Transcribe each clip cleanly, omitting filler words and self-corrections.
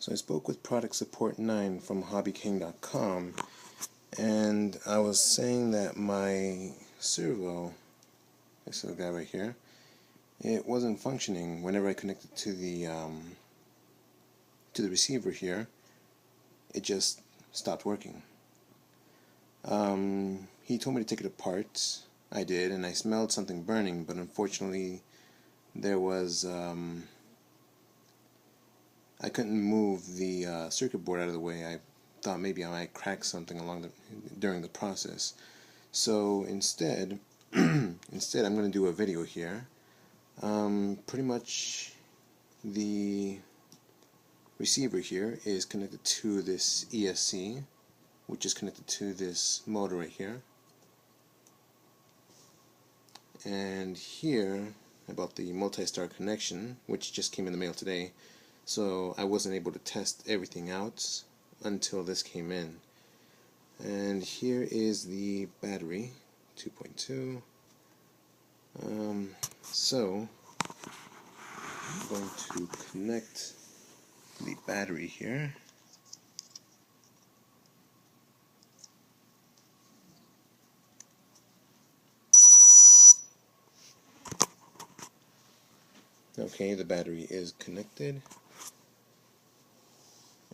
So I spoke with Product Support 9 from hobbyking.com, and I was saying that my servo, this little guy right here, it wasn't functioning whenever I connected to the receiver here. It just stopped working. He told me to take it apart. I did, and I smelled something burning, but unfortunately there was I couldn't move the circuit board out of the way. I thought maybe I might crack something during the process. So instead, I'm going to do a video here. Pretty much the receiver here is connected to this ESC, which is connected to this motor right here. And here about the multi-star connection, which just came in the mail today. So I wasn't able to test everything out until this came in. And here is the battery, 2.2. So I'm going to connect the battery here. Okay, the battery is connected,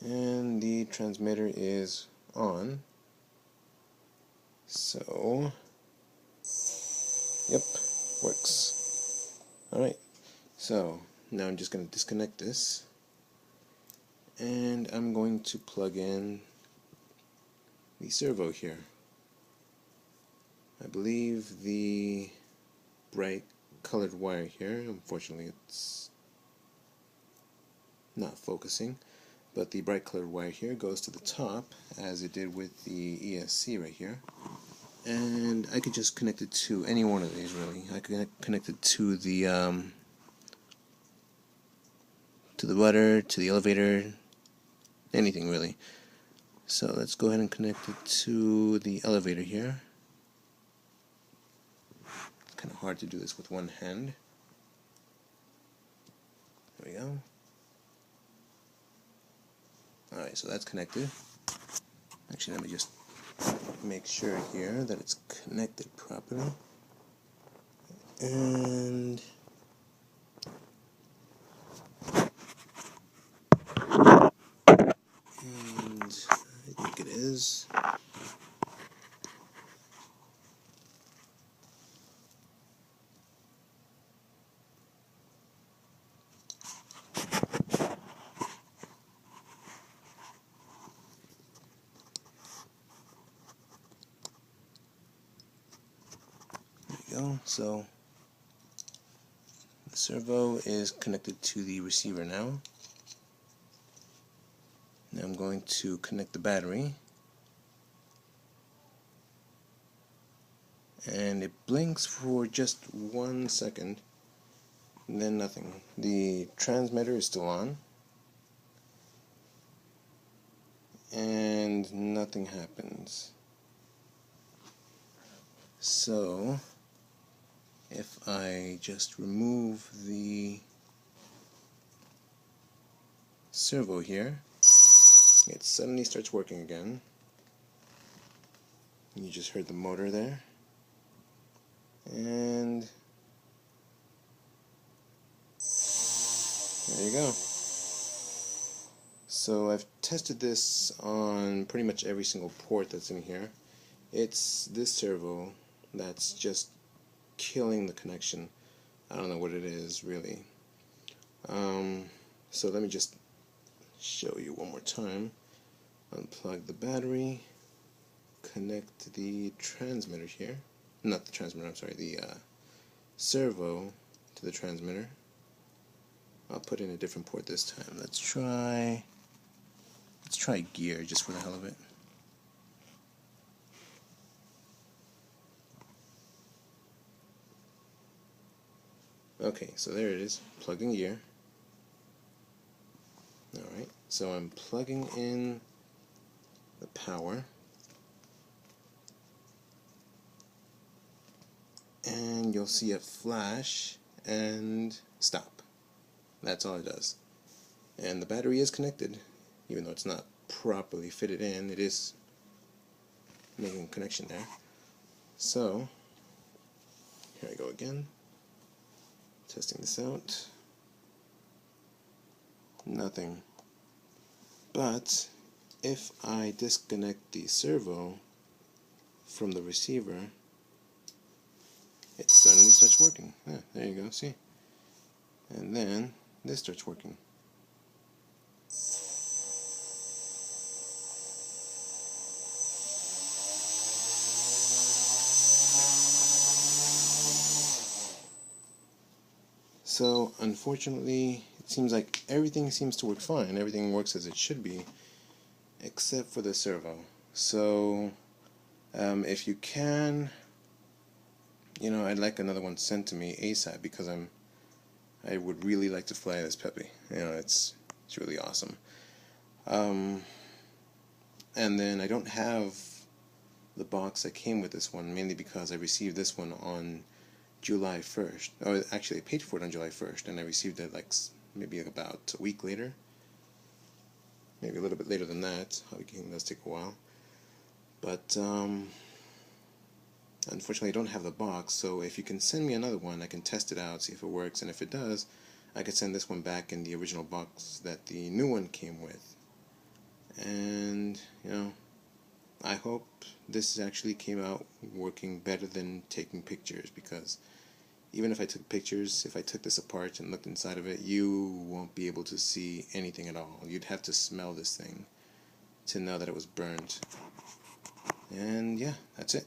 and the transmitter is on. So, yep, works. Alright, so now I'm just going to disconnect this, and I'm going to plug in the servo here. I believe the bright colored wire here, unfortunately it's not focusing, but the bright colored wire here goes to the top, as it did with the ESC right here. And I could just connect it to any one of these, really. I could connect it to the rudder, to the elevator, anything really. So let's go ahead and connect it to the elevator here. It's kind of hard to do this with one hand. There we go. Alright, so that's connected. Actually, let me just make sure here that it's connected properly. And I think it is. Go. So the servo is connected to the receiver now. Now I'm going to connect the battery, and it blinks for just 1 second and then nothing. The transmitter is still on and nothing happens. So if I just remove the servo here, it suddenly starts working again. You just heard the motor there. And there you go. So I've tested this on pretty much every single port that's in here. It's this servo that's just killing the connection. I don't know what it is really. So let me just show you one more time. Unplug the battery, connect the transmitter here. Not the transmitter, I'm sorry, the servo to the transmitter. I'll put in a different port this time. Let's try gear, just for the hell of it. Okay, so there it is, plugged in gear. Alright, so I'm plugging in the power, and you'll see it flash and stop. That's all it does. And the battery is connected. even though it's not properly fitted in, it is making a connection there. So here I go again, testing this out. Nothing. But if I disconnect the servo from the receiver, it suddenly starts working. Yeah, there you go, see? And then this starts working. So unfortunately, it seems like everything seems to work fine. Everything works as it should be, except for the servo. So if you can, I'd like another one sent to me ASAP, because I would really like to fly this puppy. It's really awesome. And then I don't have the box that came with this one, mainly because I received this one on July 1st. Oh, actually, I paid for it on July 1st, and I received it maybe about a week later. Maybe a little bit later than that. It does take a while. But unfortunately, I don't have the box, so if you can send me another one, I can test it out, see if it works, and if it does, I could send this one back in the original box that the new one came with. And, I hope this actually came out working better than taking pictures, because even if I took pictures, if I took this apart and looked inside of it, you won't be able to see anything at all. You'd have to smell this thing to know that it was burned. And yeah, that's it.